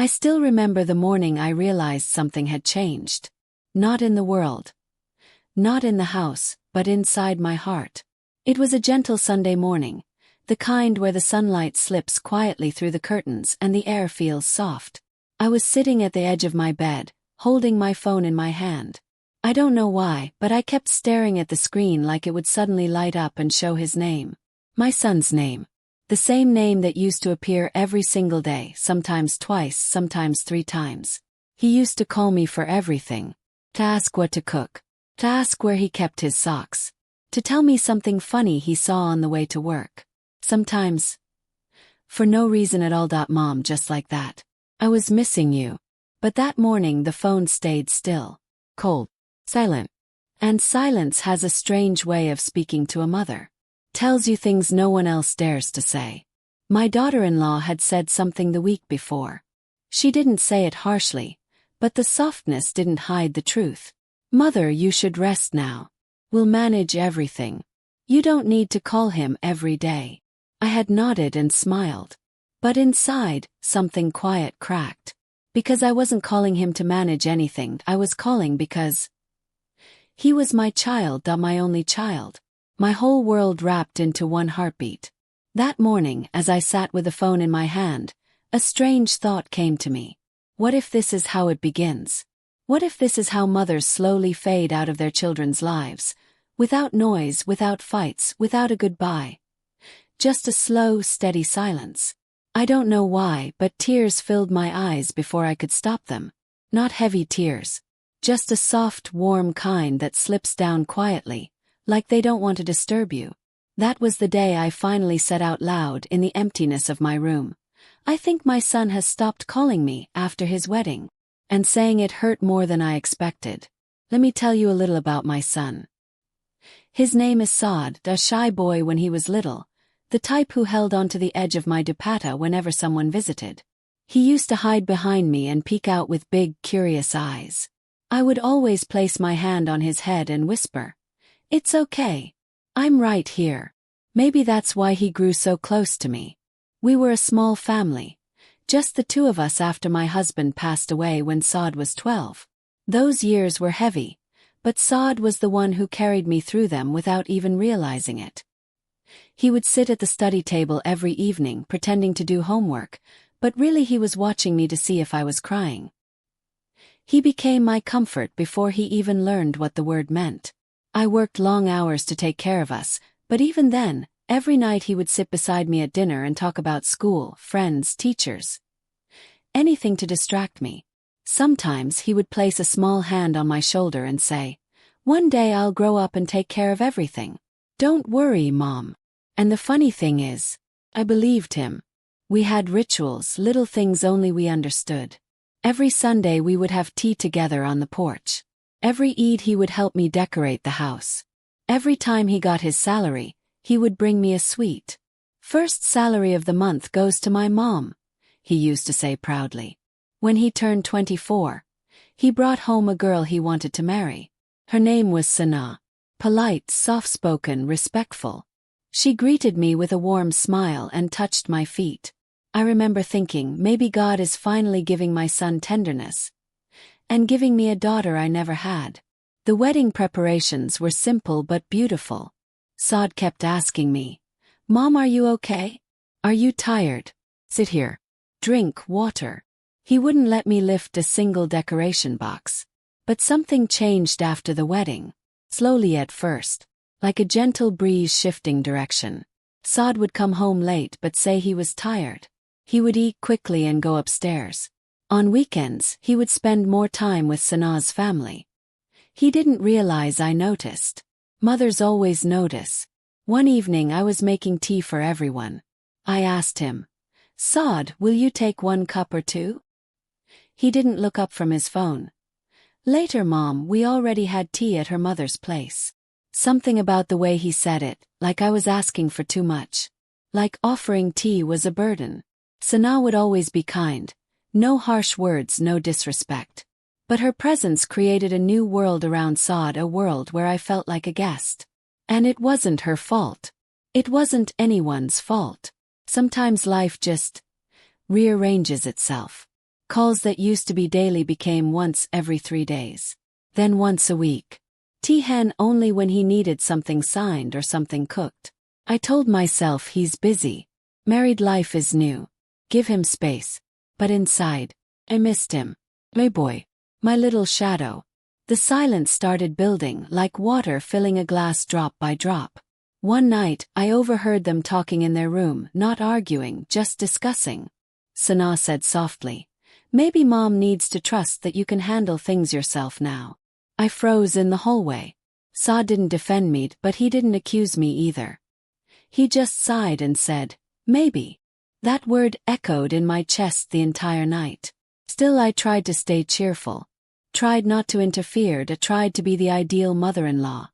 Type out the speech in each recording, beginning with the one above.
I still remember the morning I realized something had changed. Not in the world. Not in the house, but inside my heart. It was a gentle Sunday morning, the kind where the sunlight slips quietly through the curtains and the air feels soft. I was sitting at the edge of my bed, holding my phone in my hand. I don't know why, but I kept staring at the screen like it would suddenly light up and show his name. My son's name. The same name that used to appear every single day, sometimes twice, sometimes 3 times. He used to call me for everything. To ask what to cook. To ask where he kept his socks. To tell me something funny he saw on the way to work. Sometimes. For no reason at all. Mom, just like that. I was missing you. But that morning the phone stayed still. Cold. Silent. And silence has a strange way of speaking to a mother. Tells you things no one else dares to say. My daughter-in-law had said something the week before. She didn't say it harshly, but the softness didn't hide the truth. Mother, you should rest now. We'll manage everything. You don't need to call him every day. I had nodded and smiled. But inside, something quiet cracked. Because I wasn't calling him to manage anything, I was calling because he was my child, my only child. My whole world wrapped into one heartbeat. That morning, as I sat with the phone in my hand, a strange thought came to me. What if this is how it begins? What if this is how mothers slowly fade out of their children's lives? Without noise, without fights, without a goodbye. Just a slow, steady silence. I don't know why, but tears filled my eyes before I could stop them. Not heavy tears. Just a soft, warm kind that slips down quietly, like they don't want to disturb you. That was the day I finally said out loud in the emptiness of my room. I think my son has stopped calling me after his wedding. And saying it hurt more than I expected. Let me tell you a little about my son. His name is Saad, a shy boy when he was little, the type who held onto the edge of my dupatta whenever someone visited. He used to hide behind me and peek out with big, curious eyes. I would always place my hand on his head and whisper, "It's okay. I'm right here." Maybe that's why he grew so close to me. We were a small family. Just the 2 of us after my husband passed away when Saad was 12. Those years were heavy, but Saad was the one who carried me through them without even realizing it. He would sit at the study table every evening pretending to do homework, but really he was watching me to see if I was crying. He became my comfort before he even learned what the word meant. I worked long hours to take care of us, but even then, every night he would sit beside me at dinner and talk about school, friends, teachers. Anything to distract me. Sometimes he would place a small hand on my shoulder and say, "One day I'll grow up and take care of everything. Don't worry, Mom." And the funny thing is, I believed him. We had rituals, little things only we understood. Every Sunday we would have tea together on the porch. Every Eid he would help me decorate the house. Every time he got his salary, he would bring me a sweet. "First salary of the month goes to my mom," he used to say proudly. When he turned 24, he brought home a girl he wanted to marry. Her name was Sana. Polite, soft-spoken, respectful. She greeted me with a warm smile and touched my feet. I remember thinking, maybe God is finally giving my son tenderness. And giving me a daughter I never had. The wedding preparations were simple but beautiful. Saad kept asking me, "Mom, are you okay? Are you tired? Sit here. Drink water." He wouldn't let me lift a single decoration box. But something changed after the wedding. Slowly at first. Like a gentle breeze shifting direction. Saad would come home late but say he was tired. He would eat quickly and go upstairs. On weekends, he would spend more time with Sana's family. He didn't realize I noticed. Mothers always notice. One evening I was making tea for everyone. I asked him, "Saad, will you take 1 cup or 2? He didn't look up from his phone. Later, Mom, we already had tea at her mother's place. Something about the way he said it, like I was asking for too much. Like offering tea was a burden. Sana would always be kind. No harsh words, no disrespect. But her presence created a new world around Saad, a world where I felt like a guest. And it wasn't her fault. It wasn't anyone's fault. Sometimes life just rearranges itself. Calls that used to be daily became once every 3 days. Then once a week. Hen only when he needed something signed or something cooked. I told myself he's busy. Married life is new. Give him space. But inside, I missed him. My boy. My little shadow. The silence started building like water filling a glass drop by drop. One night, I overheard them talking in their room, not arguing, just discussing. Sana said softly, "Maybe Mom needs to trust that you can handle things yourself now." I froze in the hallway. Saad didn't defend me, but he didn't accuse me either. He just sighed and said, "Maybe." That word echoed in my chest the entire night. Still I tried to stay cheerful. Tried not to interfere, tried to be the ideal mother-in-law.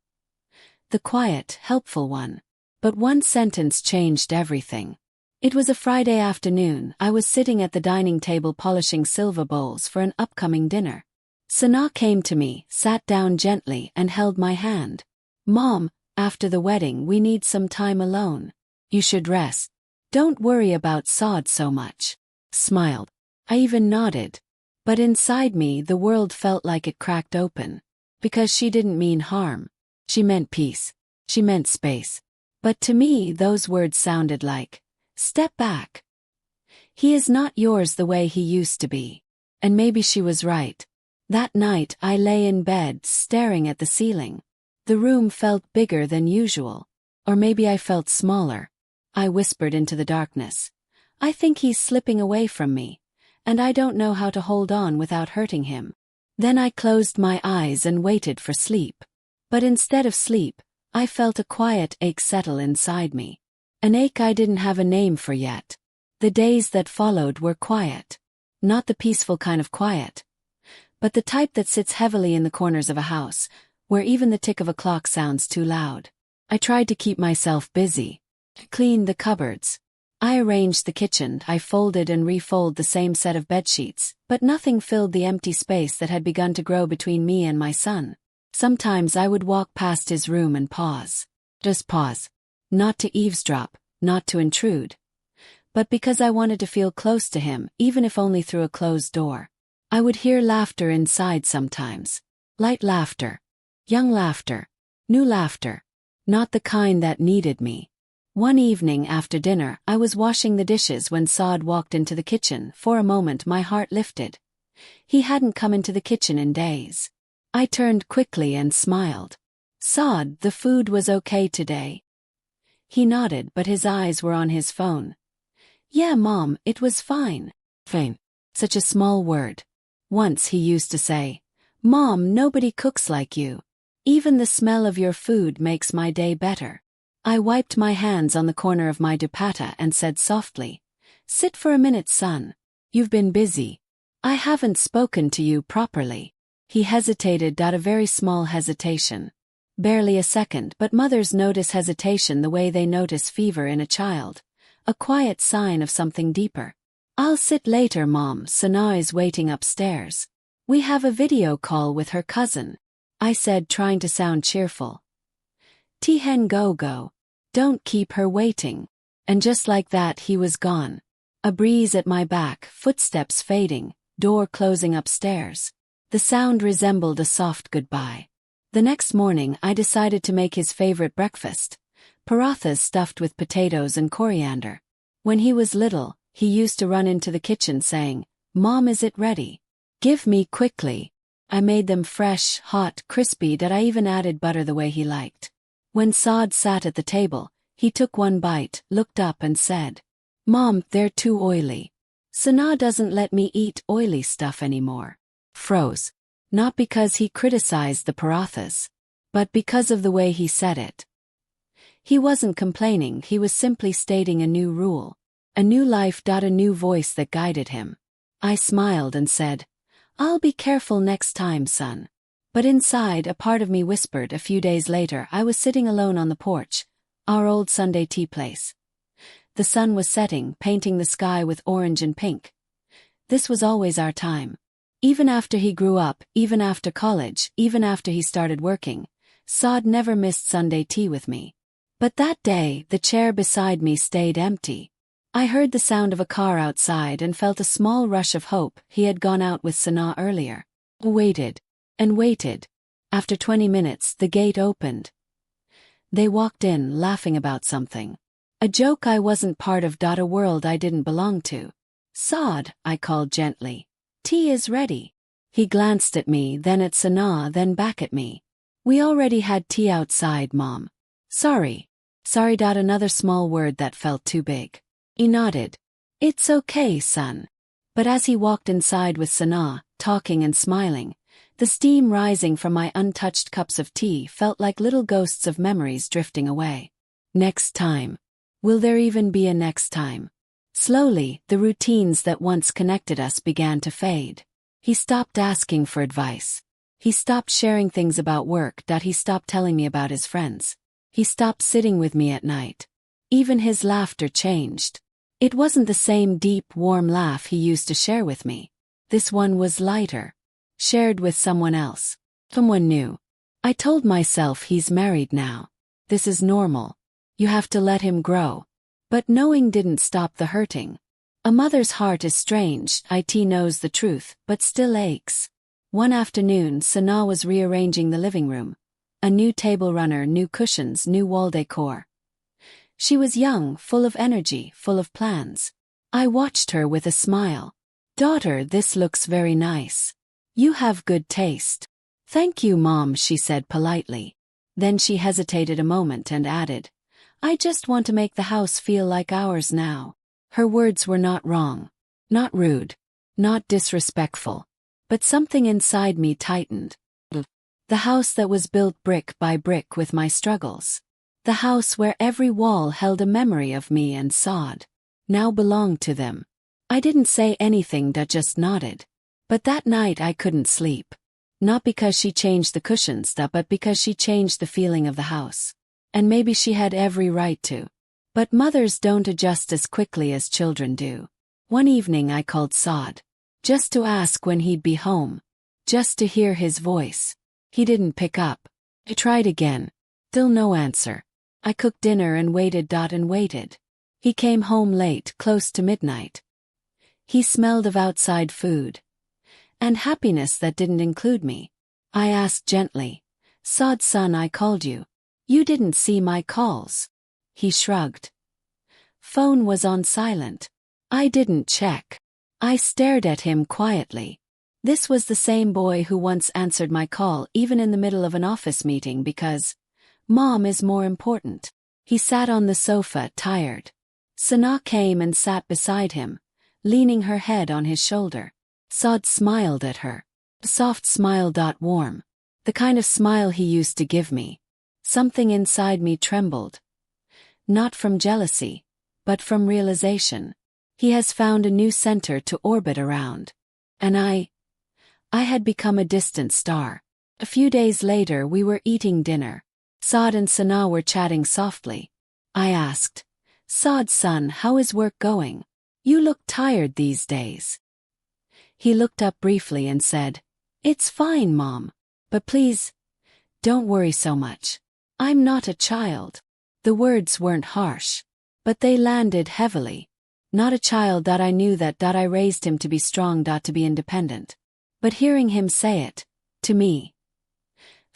The quiet, helpful one. But one sentence changed everything. It was a Friday afternoon. I was sitting at the dining table polishing silver bowls for an upcoming dinner. Sana came to me, sat down gently, and held my hand. "Mom, after the wedding we need some time alone. You should rest. Don't worry about Saad so much." Smiled. I even nodded. But inside me the world felt like it cracked open. Because she didn't mean harm. She meant peace. She meant space. But to me those words sounded like, "Step back. He is not yours the way he used to be." And maybe she was right. That night I lay in bed, staring at the ceiling. The room felt bigger than usual. Or maybe I felt smaller. I whispered into the darkness, "I think he's slipping away from me. And I don't know how to hold on without hurting him." Then I closed my eyes and waited for sleep. But instead of sleep, I felt a quiet ache settle inside me. An ache I didn't have a name for yet. The days that followed were quiet. Not the peaceful kind of quiet. But the type that sits heavily in the corners of a house, where even the tick of a clock sounds too loud. I tried to keep myself busy. I cleaned the cupboards. I arranged the kitchen. I folded and refolded the same set of bedsheets, but nothing filled the empty space that had begun to grow between me and my son. Sometimes I would walk past his room and pause. Just pause. Not to eavesdrop, not to intrude. But because I wanted to feel close to him, even if only through a closed door. I would hear laughter inside sometimes. Light laughter. Young laughter. New laughter. Not the kind that needed me. One evening after dinner, I was washing the dishes when Saad walked into the kitchen. For a moment my heart lifted. He hadn't come into the kitchen in days. I turned quickly and smiled. "Saad, the food was okay today." He nodded, but his eyes were on his phone. "Yeah, Mom, it was fine." Fine. Such a small word. Once he used to say, "Mom, nobody cooks like you. Even the smell of your food makes my day better." I wiped my hands on the corner of my dupatta and said softly, "Sit for a minute, son. You've been busy. I haven't spoken to you properly." He hesitated, a very small hesitation. Barely a second, but mothers notice hesitation the way they notice fever in a child. A quiet sign of something deeper. "I'll sit later, Mom. Sana is waiting upstairs. We have a video call with her cousin," I said, trying to sound cheerful. "Hen, go. Don't keep her waiting." And just like that he was gone. A breeze at my back, footsteps fading, door closing upstairs. The sound resembled a soft goodbye. The next morning I decided to make his favorite breakfast. Parathas stuffed with potatoes and coriander. When he was little, he used to run into the kitchen saying, "Mom, is it ready? Give me quickly." I made them fresh, hot, crispy, that I even added butter the way he liked. When Saad sat at the table, he took one bite, looked up and said, "Mom, they're too oily. Sana doesn't let me eat oily stuff anymore." Froze. Not because he criticized the parathas, but because of the way he said it. He wasn't complaining, he was simply stating a new rule. A new life. A new voice that guided him. I smiled and said, "I'll be careful next time, son." But inside, a part of me whispered. A few days later, I was sitting alone on the porch, our old Sunday tea place. The sun was setting, painting the sky with orange and pink. This was always our time. Even after he grew up, even after college, even after he started working, Saad never missed Sunday tea with me. But that day, the chair beside me stayed empty. I heard the sound of a car outside and felt a small rush of hope. He had gone out with Sanaa earlier. Waited. And waited. After 20 minutes, the gate opened. They walked in, laughing about something. A joke I wasn't part of. A world I didn't belong to. Saad, I called gently. Tea is ready. He glanced at me, then at Sanaa, then back at me. We already had tea outside, Mom. Sorry. Sorry. Another small word that felt too big. He nodded. It's okay, son. But as he walked inside with Sanaa, talking and smiling, the steam rising from my untouched cups of tea felt like little ghosts of memories drifting away. Next time. Will there even be a next time? Slowly, the routines that once connected us began to fade. He stopped asking for advice. He stopped sharing things about work. He stopped telling me about his friends. He stopped sitting with me at night. Even his laughter changed. It wasn't the same deep, warm laugh he used to share with me. This one was lighter. Shared with someone else. Someone new. I told myself he's married now. This is normal. You have to let him grow. But knowing didn't stop the hurting. A mother's heart is strange. It knows the truth, but still aches. One afternoon, Sanaa was rearranging the living room. A new table runner, new cushions, new wall decor. She was young, full of energy, full of plans. I watched her with a smile. Daughter, this looks very nice. You have good taste. Thank you, Mom, she said politely. Then she hesitated a moment and added, I just want to make the house feel like ours now. Her words were not wrong. Not rude. Not disrespectful. But something inside me tightened. The house that was built brick by brick with my struggles. The house where every wall held a memory of me and Saad. Now belonged to them. I didn't say anything, just nodded. But that night I couldn't sleep. Not because she changed the cushions, but because she changed the feeling of the house. And maybe she had every right to. But mothers don't adjust as quickly as children do. One evening I called Saad. Just to ask when he'd be home. Just to hear his voice. He didn't pick up. I tried again. Still no answer. I cooked dinner and waited. He came home late, close to midnight. He smelled of outside food. And happiness that didn't include me. I asked gently. Saad, son, I called you. You didn't see my calls. He shrugged. Phone was on silent. I didn't check. I stared at him quietly. This was the same boy who once answered my call even in the middle of an office meeting because Mom is more important. He sat on the sofa, tired. Sanaa came and sat beside him, leaning her head on his shoulder. Saad smiled at her. A soft smile. Warm. The kind of smile he used to give me. Something inside me trembled. Not from jealousy, but from realization. He has found a new center to orbit around. And I had become a distant star. A few days later we were eating dinner. Saad and Sanaa were chatting softly. I asked, Saad, son, how is work going? You look tired these days. He looked up briefly and said, It's fine, Mom. But please, don't worry so much. I'm not a child. The words weren't harsh. But they landed heavily. Not a child. I knew that. I raised him to be strong. To be independent. But hearing him say it, to me,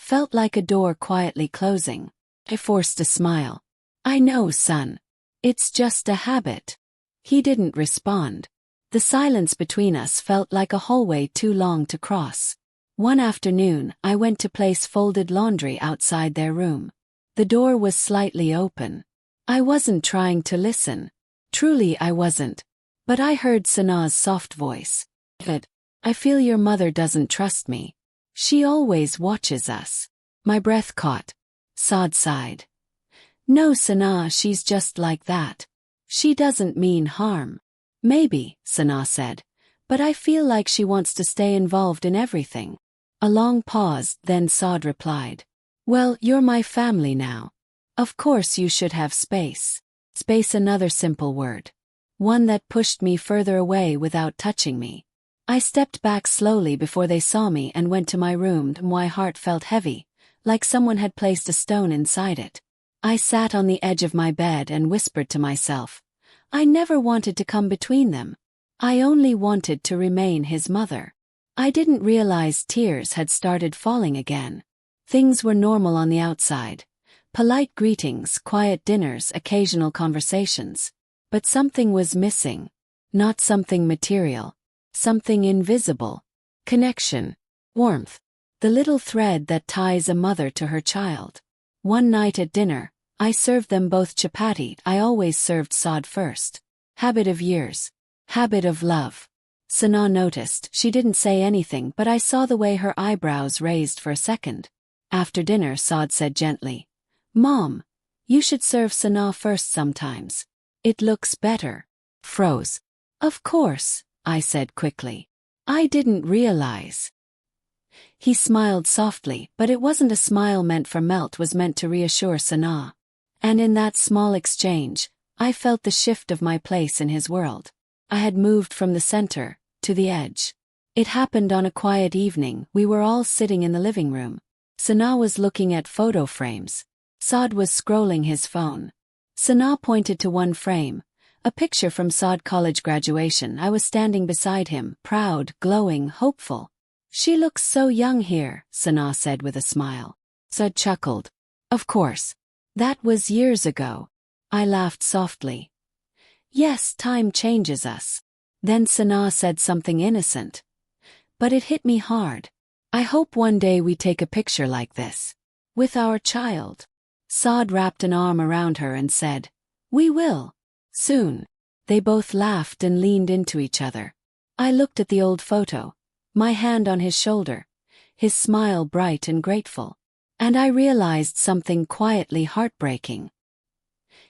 felt like a door quietly closing. I forced a smile. I know, son. It's just a habit. He didn't respond. The silence between us felt like a hallway too long to cross. One afternoon, I went to place folded laundry outside their room. The door was slightly open. I wasn't trying to listen. Truly I wasn't. But I heard Sanaa's soft voice. But I feel your mother doesn't trust me. She always watches us. My breath caught. Saad sighed. No, Sanaa, she's just like that. She doesn't mean harm. Maybe, Sanaa said. But I feel like she wants to stay involved in everything. A long pause, then Saad replied. Well, you're my family now. Of course you should have space. Space, another simple word. One that pushed me further away without touching me. I stepped back slowly before they saw me and went to my room. My heart felt heavy, like someone had placed a stone inside it. I sat on the edge of my bed and whispered to myself, I never wanted to come between them. I only wanted to remain his mother. I didn't realize tears had started falling again. Things were normal on the outside. Polite greetings, quiet dinners, occasional conversations. But something was missing. Not something material. Something invisible. Connection. Warmth. The little thread that ties a mother to her child. One night at dinner, I served them both chapati. I always served Saad first. Habit of years. Habit of love. Sana noticed. She didn't say anything, but I saw the way her eyebrows raised for a second. After dinner, Saad said gently, "Mom, you should serve Sana first sometimes. It looks better." Froze. "Of course," I said quickly. "I didn't realize." He smiled softly, but it wasn't a smile meant for melt, was meant to reassure Sana. And in that small exchange, I felt the shift of my place in his world. I had moved from the center to the edge. It happened on a quiet evening. We were all sitting in the living room. Sana was looking at photo frames. Saad was scrolling his phone. Sana pointed to one frame, a picture from Saad college graduation. I was standing beside him, proud, glowing, hopeful. "She looks so young here," Sana said with a smile. Saad chuckled. "Of course. That was years ago." I laughed softly. "Yes, time changes us." Then Sana said something innocent. But it hit me hard. "I hope one day we take a picture like this. With our child." Saad wrapped an arm around her and said, "We will. Soon." They both laughed and leaned into each other. I looked at the old photo, my hand on his shoulder, his smile bright and grateful. And I realized something quietly heartbreaking.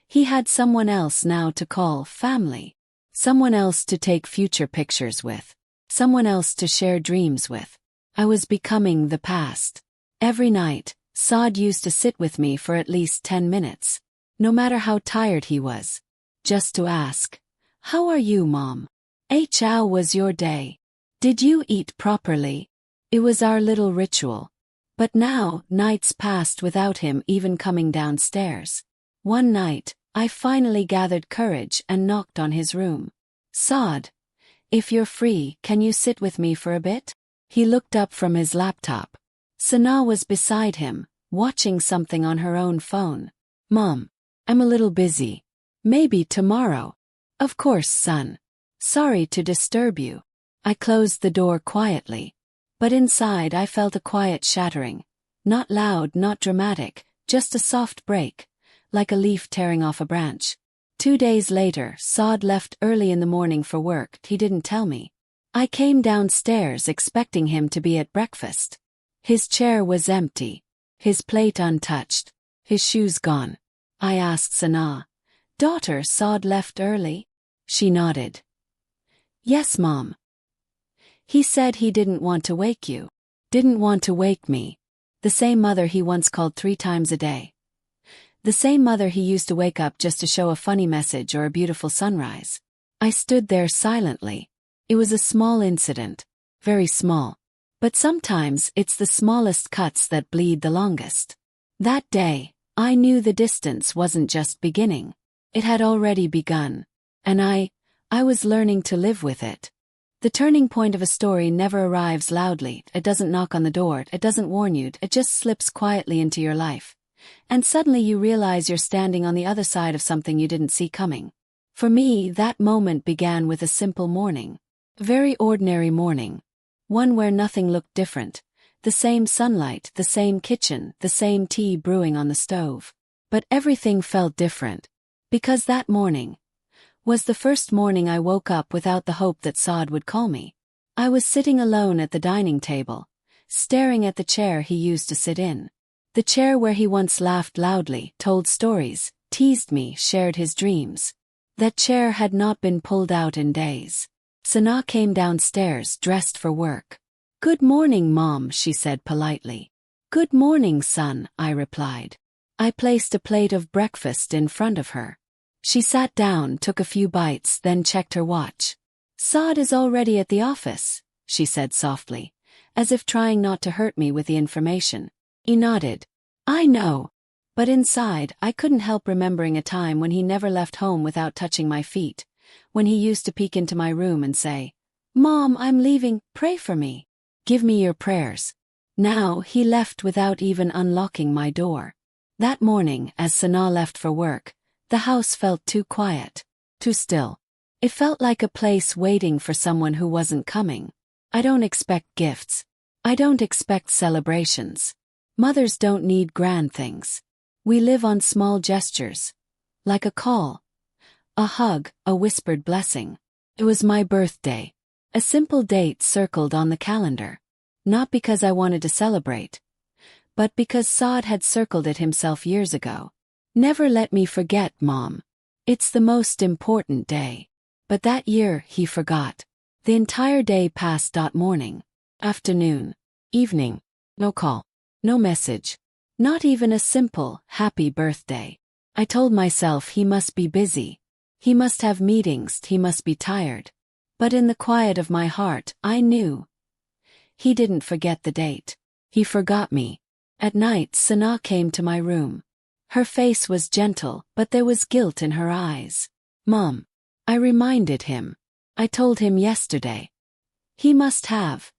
He had someone else now to call family. Someone else to take future pictures with. Someone else to share dreams with. I was becoming the past. Every night, Saad used to sit with me for at least 10 minutes. No matter how tired he was. Just to ask, "How are you, Mom? How was your day? Did you eat properly?" It was our little ritual. But now, nights passed without him even coming downstairs. One night, I finally gathered courage and knocked on his room. "Saad, if you're free, can you sit with me for a bit?" He looked up from his laptop. Sana was beside him, watching something on her own phone. "Mom, I'm a little busy. Maybe tomorrow." "Of course, son. Sorry to disturb you." I closed the door quietly. But inside I felt a quiet shattering. Not loud, not dramatic, just a soft break, like a leaf tearing off a branch. 2 days later, Saad left early in the morning for work. He didn't tell me. I came downstairs expecting him to be at breakfast. His chair was empty, his plate untouched, his shoes gone. I asked Sana, "Daughter, Saad left early?" She nodded. "Yes, Mom. He said he didn't want to wake you." Didn't want to wake me. The same mother he once called 3 times a day. The same mother he used to wake up just to show a funny message or a beautiful sunrise. I stood there silently. It was a small incident. Very small. But sometimes it's the smallest cuts that bleed the longest. That day, I knew the distance wasn't just beginning. It had already begun. And I was learning to live with it. The turning point of a story never arrives loudly. It doesn't knock on the door. It doesn't warn you. It just slips quietly into your life. And suddenly you realize you're standing on the other side of something you didn't see coming. For me, that moment began with a simple morning. A very ordinary morning. One where nothing looked different. The same sunlight, the same kitchen, the same tea brewing on the stove. But everything felt different. Because that morning was the first morning I woke up without the hope that Saad would call me. I was sitting alone at the dining table, staring at the chair he used to sit in. The chair where he once laughed loudly, told stories, teased me, shared his dreams. That chair had not been pulled out in days. Sana came downstairs, dressed for work. "Good morning, Mom," she said politely. "Good morning, son," I replied. I placed a plate of breakfast in front of her. She sat down, took a few bites, then checked her watch. "Saad is already at the office," she said softly, as if trying not to hurt me with the information. He nodded. "I know. But inside, I couldn't help remembering a time when he never left home without touching my feet, when he used to peek into my room and say, "Mom, I'm leaving, pray for me. Give me your prayers." Now, he left without even unlocking my door. That morning, as Sana left for work, the house felt too quiet, too still. It felt like a place waiting for someone who wasn't coming. I don't expect gifts. I don't expect celebrations. Mothers don't need grand things. We live on small gestures. Like a call, a hug, a whispered blessing. It was my birthday. A simple date circled on the calendar. Not because I wanted to celebrate, but because Saad had circled it himself years ago. Never let me forget, Mom. It's the most important day. But that year, he forgot. The entire day passed. Morning, afternoon, evening. No call. No message. Not even a simple, happy birthday. I told myself he must be busy. He must have meetings, he must be tired. But in the quiet of my heart, I knew. He didn't forget the date. He forgot me. At night, Sana came to my room. Her face was gentle, but there was guilt in her eyes. "Mom." I reminded him. I told him yesterday. He must have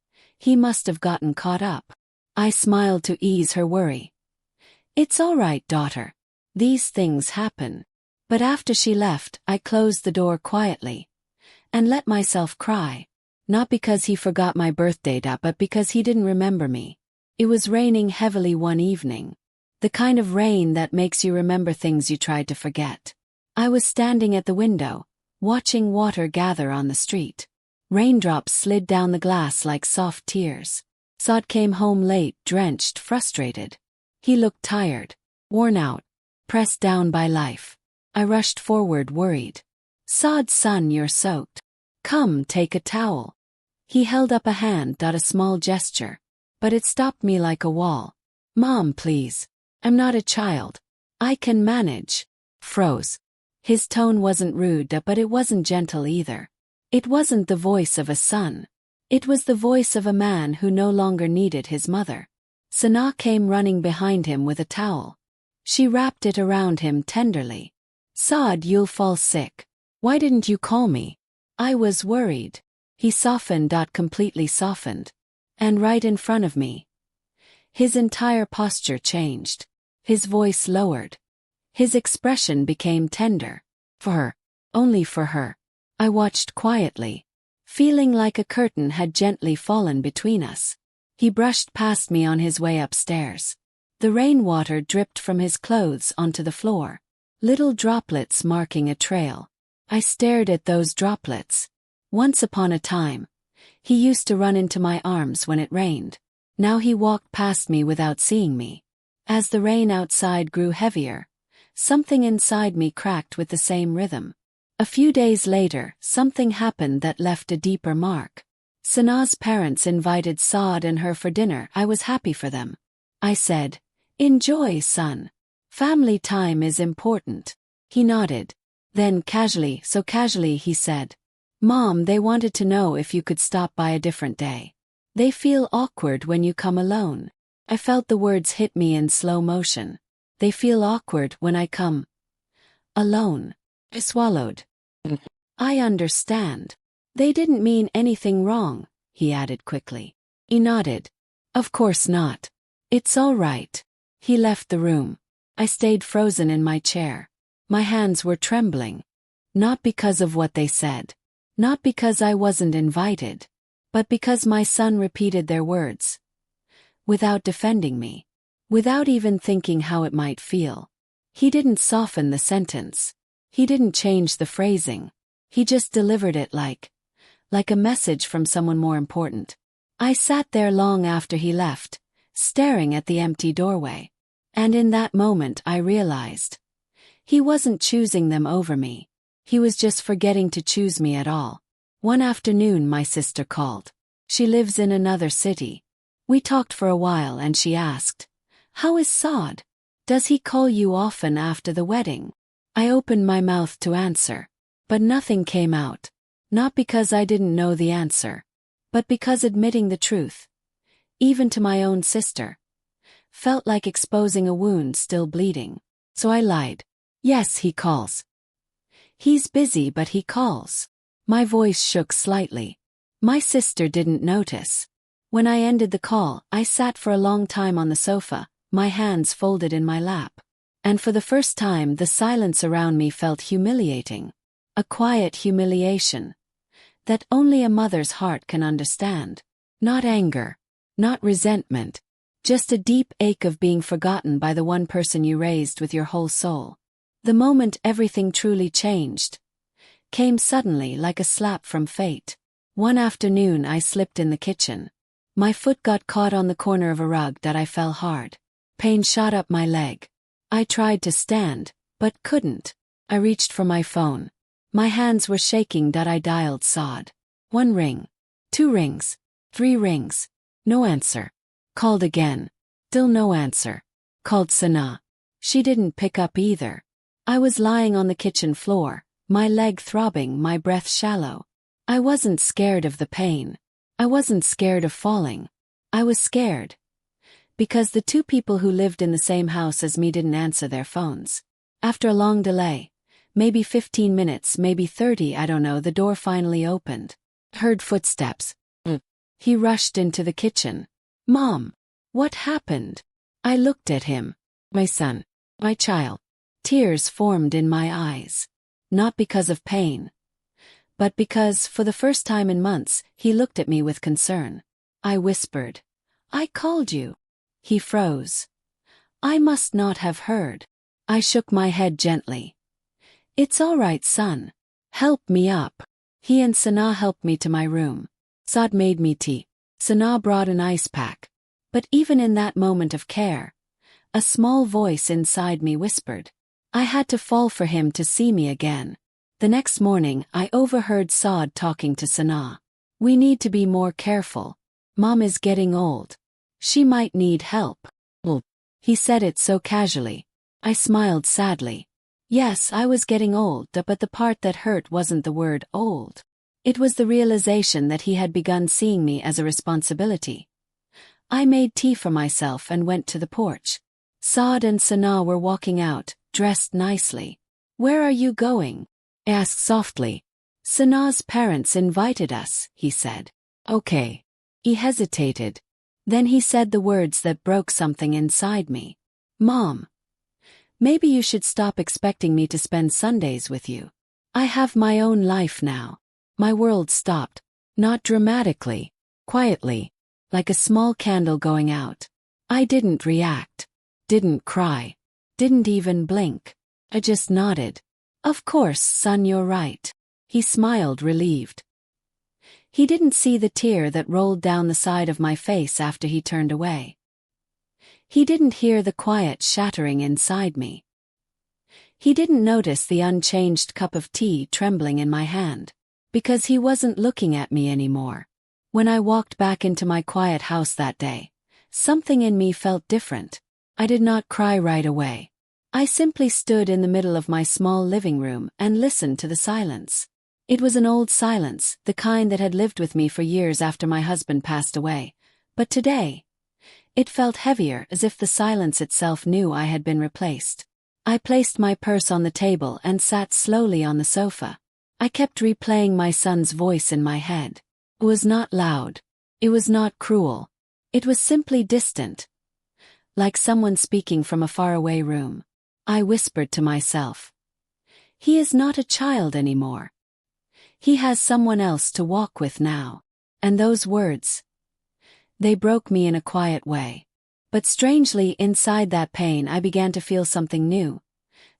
gotten caught up. I smiled to ease her worry. "It's all right, daughter. These things happen." But after she left, I closed the door quietly and let myself cry. Not because he forgot my birthday, but because he didn't remember me. It was raining heavily one evening. The kind of rain that makes you remember things you tried to forget. I was standing at the window, watching water gather on the street. Raindrops slid down the glass like soft tears. Saad came home late, drenched, frustrated. He looked tired, worn out, pressed down by life. I rushed forward, worried. "Saad, son, you're soaked. Come, take a towel." He held up a hand, a small gesture. But it stopped me like a wall. "Mom, please. I'm not a child. I can manage." Froze. His tone wasn't rude, but it wasn't gentle either. It wasn't the voice of a son. It was the voice of a man who no longer needed his mother. Sana came running behind him with a towel. She wrapped it around him tenderly. "Saad, you'll fall sick. Why didn't you call me?" I was worried. He softened, completely softened. And right in front of me. His entire posture changed. His voice lowered. His expression became tender. For her. Only for her. I watched quietly, feeling like a curtain had gently fallen between us. He brushed past me on his way upstairs. The rainwater dripped from his clothes onto the floor, little droplets marking a trail. I stared at those droplets. Once upon a time, he used to run into my arms when it rained. Now he walked past me without seeing me. As the rain outside grew heavier, something inside me cracked with the same rhythm. A few days later, something happened that left a deeper mark. Sana's parents invited Saad and her for dinner. I was happy for them. I said, "Enjoy, son. Family time is important." He nodded. Then casually, so casually, he said, "Mom, they wanted to know if you could stop by a different day. They feel awkward when you come alone." I felt the words hit me in slow motion. They feel awkward when I come alone. I swallowed. "I understand. They didn't mean anything wrong," he added quickly. He nodded. "Of course not. It's all right." He left the room. I stayed frozen in my chair. My hands were trembling. Not because of what they said. Not because I wasn't invited. But because my son repeated their words. Without defending me. Without even thinking how it might feel. He didn't soften the sentence. He didn't change the phrasing. He just delivered it like a message from someone more important. I sat there long after he left, staring at the empty doorway. And in that moment I realized. He wasn't choosing them over me. He was just forgetting to choose me at all. One afternoon my sister called. She lives in another city. We talked for a while and she asked, "How is Saad? Does he call you often after the wedding?" I opened my mouth to answer. But nothing came out. Not because I didn't know the answer. But because admitting the truth, even to my own sister, felt like exposing a wound still bleeding. So I lied. Yes, he calls. He's busy, but he calls. My voice shook slightly. My sister didn't notice. When I ended the call, I sat for a long time on the sofa, my hands folded in my lap. And for the first time, the silence around me felt humiliating. A quiet humiliation that only a mother's heart can understand. Not anger, not resentment, just a deep ache of being forgotten by the one person you raised with your whole soul. The moment everything truly changed came suddenly like a slap from fate. One afternoon I slipped in the kitchen. My foot got caught on the corner of a rug that I fell hard. Pain shot up my leg. I tried to stand, but couldn't. I reached for my phone. My hands were shaking that I dialed Saad. 1 ring. 2 rings. 3 rings. No answer. Called again. Still no answer. Called Sana. She didn't pick up either. I was lying on the kitchen floor, my leg throbbing, my breath shallow. I wasn't scared of the pain. I wasn't scared of falling. I was scared because the 2 people who lived in the same house as me didn't answer their phones. After a long delay, maybe 15 minutes, maybe 30, I don't know, the door finally opened. Heard footsteps. He rushed into the kitchen. Mom, what happened? I looked at him. My son. My child. Tears formed in my eyes. Not because of pain, but because, for the first time in months, he looked at me with concern. I whispered, I called you. He froze. I must not have heard. I shook my head gently. It's all right, son. Help me up. He and Sana helped me to my room. Saad made me tea. Sana brought an ice pack. But even in that moment of care, a small voice inside me whispered, I had to fall for him to see me again. The next morning, I overheard Saad talking to Sana. We need to be more careful. Mom is getting old. She might need help. He said it so casually. I smiled sadly. Yes, I was getting old, but the part that hurt wasn't the word old. It was the realization that he had begun seeing me as a responsibility. I made tea for myself and went to the porch. Saad and Sana were walking out, dressed nicely. Where are you going? I asked softly. Sana's parents invited us, he said. Okay. He hesitated. Then he said the words that broke something inside me. Mom, maybe you should stop expecting me to spend Sundays with you. I have my own life now. My world stopped. Not dramatically. Quietly. Like a small candle going out. I didn't react. Didn't cry. Didn't even blink. I just nodded. Of course, son, you're right. He smiled, relieved. He didn't see the tear that rolled down the side of my face after he turned away. He didn't hear the quiet shattering inside me. He didn't notice the unchanged cup of tea trembling in my hand. Because he wasn't looking at me anymore. When I walked back into my quiet house that day, something in me felt different. I did not cry right away. I simply stood in the middle of my small living room and listened to the silence. It was an old silence, the kind that had lived with me for years after my husband passed away. But today, it felt heavier, as if the silence itself knew I had been replaced. I placed my purse on the table and sat slowly on the sofa. I kept replaying my son's voice in my head. It was not loud. It was not cruel. It was simply distant. Like someone speaking from a faraway room. I whispered to myself. He is not a child anymore. He has someone else to walk with now. And those words, they broke me in a quiet way. But strangely, inside that pain I began to feel something new.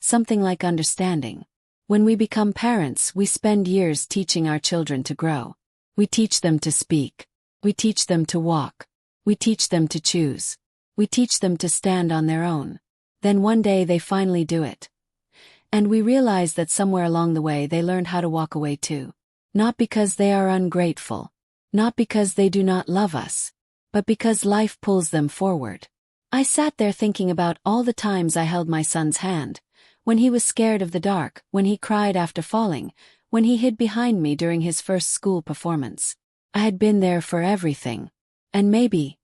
Something like understanding. When we become parents, we spend years teaching our children to grow. We teach them to speak. We teach them to walk. We teach them to choose. We teach them to stand on their own. Then one day they finally do it. And we realize that somewhere along the way they learned how to walk away too. Not because they are ungrateful. Not because they do not love us. But because life pulls them forward. I sat there thinking about all the times I held my son's hand. When he was scared of the dark, when he cried after falling, when he hid behind me during his first school performance. I had been there for everything. And maybe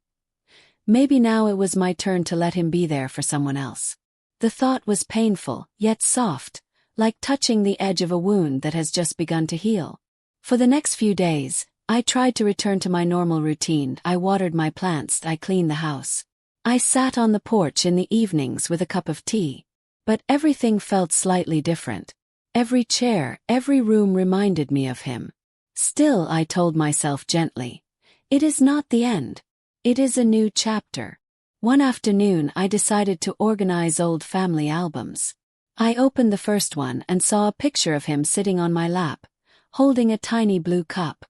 Maybe now it was my turn to let him be there for someone else. The thought was painful, yet soft, like touching the edge of a wound that has just begun to heal. For the next few days, I tried to return to my normal routine. I watered my plants, I cleaned the house. I sat on the porch in the evenings with a cup of tea. But everything felt slightly different. Every chair, every room reminded me of him. Still, I told myself gently, it is not the end. It is a new chapter. One afternoon I decided to organize old family albums. I opened the first one and saw a picture of him sitting on my lap, holding a tiny blue cup.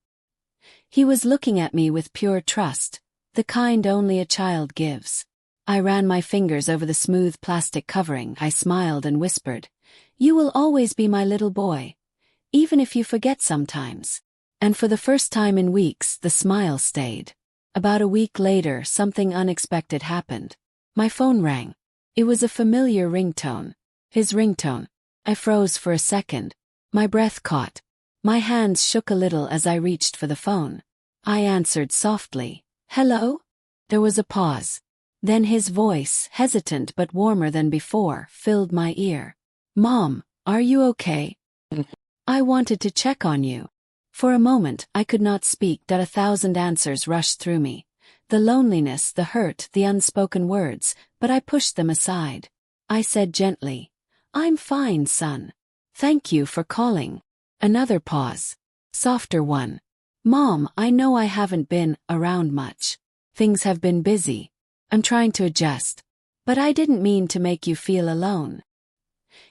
He was looking at me with pure trust, the kind only a child gives. I ran my fingers over the smooth plastic covering. I smiled and whispered, "You will always be my little boy, even if you forget sometimes." And for the first time in weeks, the smile stayed. About a week later, something unexpected happened. My phone rang. It was a familiar ringtone. His ringtone. I froze for a second. My breath caught. My hands shook a little as I reached for the phone. I answered softly, "Hello?" There was a pause. Then his voice, hesitant but warmer than before, filled my ear. "Mom, are you okay? I wanted to check on you." For a moment, I could not speak. 1,000 answers rushed through me. The loneliness, the hurt, the unspoken words, but I pushed them aside. I said gently, "I'm fine, son. Thank you for calling." Another pause. Softer one. "Mom, I know I haven't been around much. Things have been busy. I'm trying to adjust. But I didn't mean to make you feel alone."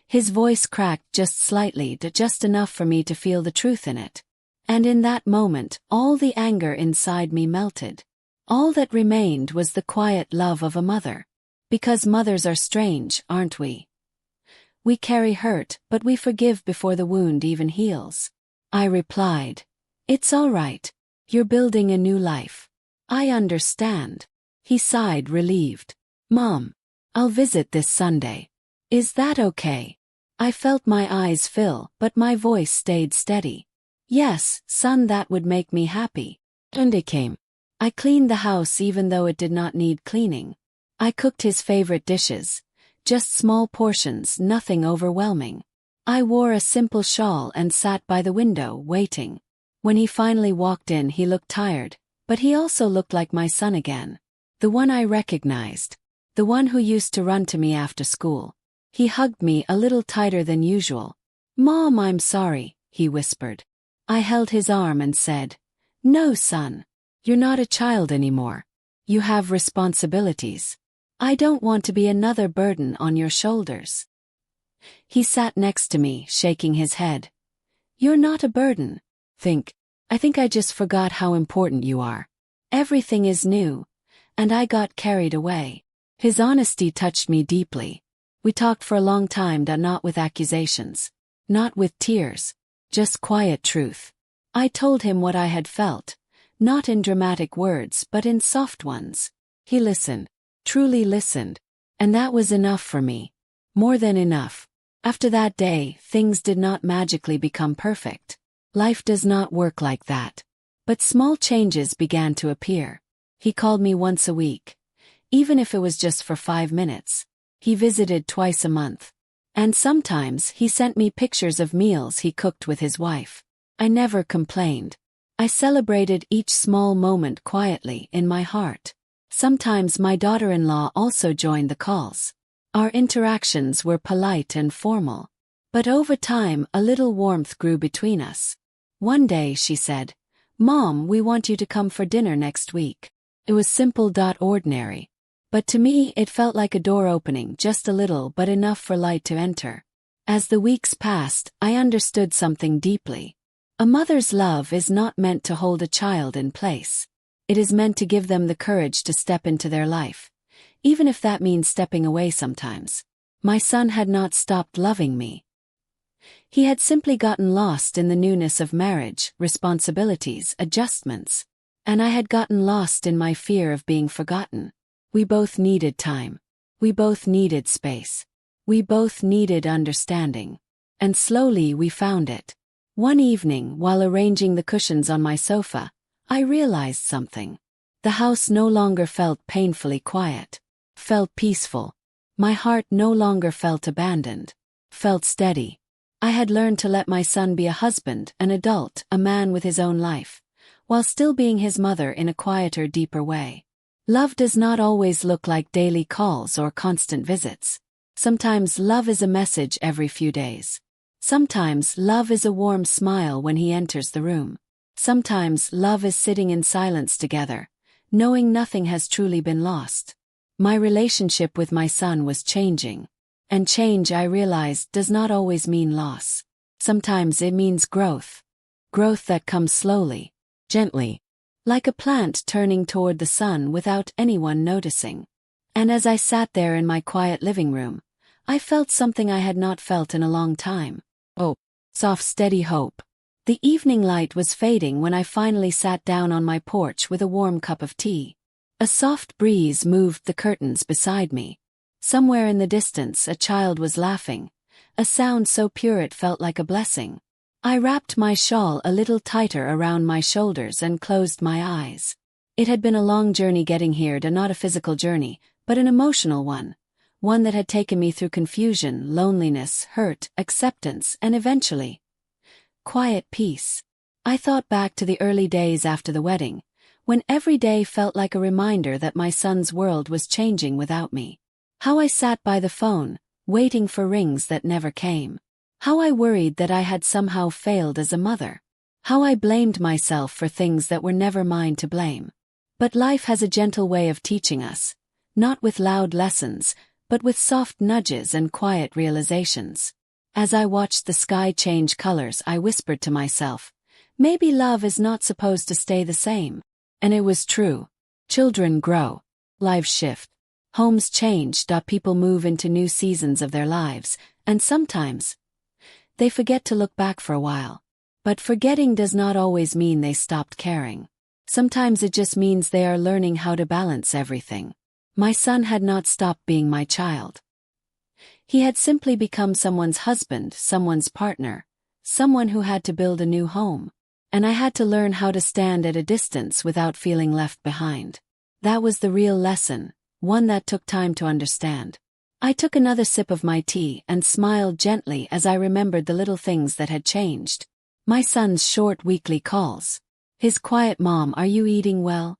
His voice cracked just slightly, just enough for me to feel the truth in it. And in that moment, all the anger inside me melted. All that remained was the quiet love of a mother. Because mothers are strange, aren't we? We carry hurt, but we forgive before the wound even heals. I replied, "It's all right. You're building a new life. I understand." He sighed, relieved. "Mom, I'll visit this Sunday. Is that okay?" I felt my eyes fill, but my voice stayed steady. "Yes, son, that would make me happy." Sunday came. I cleaned the house even though it did not need cleaning. I cooked his favorite dishes. Just small portions, nothing overwhelming. I wore a simple shawl and sat by the window, waiting. When he finally walked in, he looked tired, but he also looked like my son again. The one I recognized. The one who used to run to me after school. He hugged me a little tighter than usual. "Mom, I'm sorry," he whispered. I held his arm and said, "No, son. You're not a child anymore. You have responsibilities. I don't want to be another burden on your shoulders." He sat next to me, shaking his head. "You're not a burden. I think I just forgot how important you are. Everything is new." And I got carried away. His honesty touched me deeply. We talked for a long time, not with accusations. Not with tears. Just quiet truth. I told him what I had felt. Not in dramatic words, but in soft ones. He listened. Truly listened. And that was enough for me. More than enough. After that day, things did not magically become perfect. Life does not work like that. But small changes began to appear. He called me once a week. Even if it was just for 5 minutes. He visited twice a month. And sometimes he sent me pictures of meals he cooked with his wife. I never complained. I celebrated each small moment quietly in my heart. Sometimes my daughter-in-law also joined the calls. Our interactions were polite and formal. But over time, a little warmth grew between us. One day she said, "Mom, we want you to come for dinner next week." It was simple, ordinary. But to me it felt like a door opening, just a little but enough for light to enter. As the weeks passed, I understood something deeply. A mother's love is not meant to hold a child in place. It is meant to give them the courage to step into their life. Even if that means stepping away sometimes. My son had not stopped loving me. He had simply gotten lost in the newness of marriage, responsibilities, adjustments. And I had gotten lost in my fear of being forgotten. We both needed time. We both needed space. We both needed understanding. And slowly we found it. One evening, while arranging the cushions on my sofa, I realized something. The house no longer felt painfully quiet. Felt peaceful. My heart no longer felt abandoned. Felt steady. I had learned to let my son be a husband, an adult, a man with his own life, while still being his mother in a quieter, deeper way. Love does not always look like daily calls or constant visits. Sometimes love is a message every few days. Sometimes love is a warm smile when he enters the room. Sometimes love is sitting in silence together, knowing nothing has truly been lost. My relationship with my son was changing. And change, I realized, does not always mean loss. Sometimes it means growth. Growth that comes slowly, gently, like a plant turning toward the sun without anyone noticing. And as I sat there in my quiet living room, I felt something I had not felt in a long time. Hope. Soft, steady hope. The evening light was fading when I finally sat down on my porch with a warm cup of tea. A soft breeze moved the curtains beside me. Somewhere in the distance a child was laughing, a sound so pure it felt like a blessing. I wrapped my shawl a little tighter around my shoulders and closed my eyes. It had been a long journey getting here, not a physical journey, but an emotional one. One that had taken me through confusion, loneliness, hurt, acceptance, and eventually, quiet peace. I thought back to the early days after the wedding, when every day felt like a reminder that my son's world was changing without me. How I sat by the phone, waiting for rings that never came. How I worried that I had somehow failed as a mother. How I blamed myself for things that were never mine to blame. But life has a gentle way of teaching us, not with loud lessons, but with soft nudges and quiet realizations. As I watched the sky change colors, I whispered to myself, maybe love is not supposed to stay the same. And it was true. Children grow. Lives shift. Homes change. People move into new seasons of their lives, and sometimes they forget to look back for a while. But forgetting does not always mean they stopped caring. Sometimes it just means they are learning how to balance everything. My son had not stopped being my child. He had simply become someone's husband, someone's partner, someone who had to build a new home. And I had to learn how to stand at a distance without feeling left behind. That was the real lesson, one that took time to understand. I took another sip of my tea and smiled gently as I remembered the little things that had changed. My son's short weekly calls. His quiet "Mom, are you eating well?"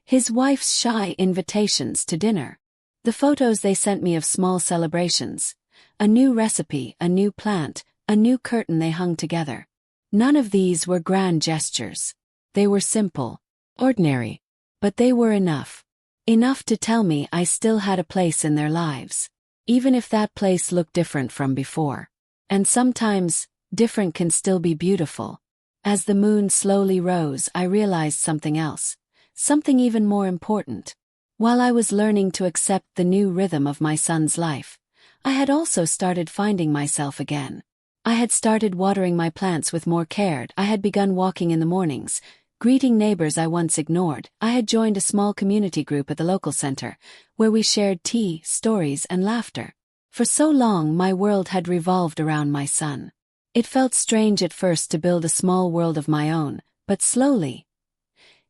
His wife's shy invitations to dinner. The photos they sent me of small celebrations. A new recipe, a new plant, a new curtain they hung together. None of these were grand gestures. They were simple, ordinary. But they were enough. Enough to tell me I still had a place in their lives, even if that place looked different from before. And sometimes, different can still be beautiful. As the moon slowly rose, I realized something else, something even more important. While I was learning to accept the new rhythm of my son's life, I had also started finding myself again. I had started watering my plants with more care. I had begun walking in the mornings, greeting neighbors I once ignored. I had joined a small community group at the local center, where we shared tea, stories, and laughter. For so long, my world had revolved around my son. It felt strange at first to build a small world of my own, but slowly,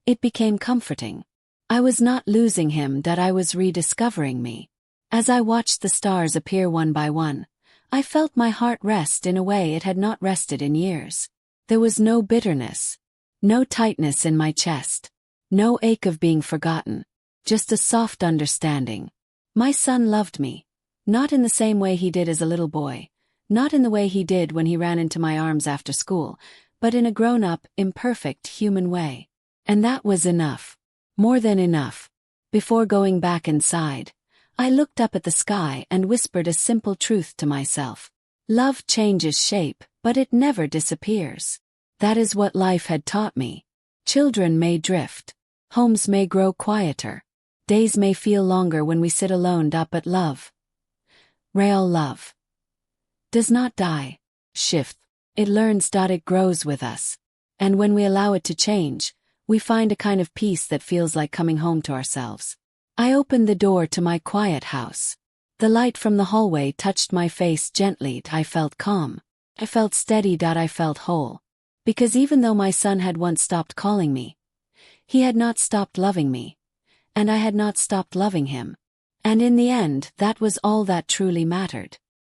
it became comforting. I was not losing him, that I was rediscovering me. As I watched the stars appear one by one, I felt my heart rest in a way it had not rested in years. There was no bitterness. No tightness in my chest. No ache of being forgotten. Just a soft understanding. My son loved me. Not in the same way he did as a little boy. Not in the way he did when he ran into my arms after school, but in a grown-up, imperfect, human way. And that was enough. More than enough. Before going back inside, I looked up at the sky and whispered a simple truth to myself. Love changes shape, but it never disappears. That is what life had taught me. Children may drift. Homes may grow quieter. Days may feel longer when we sit alone, but love, real love, does not die. Shift. It learns. It grows with us. And when we allow it to change, we find a kind of peace that feels like coming home to ourselves. I opened the door to my quiet house. The light from the hallway touched my face gently. I felt calm. I felt steady. I felt whole. Because even though my son had once stopped calling me, He had not stopped loving me. And I had not stopped loving him. And in the end, that was all that truly mattered.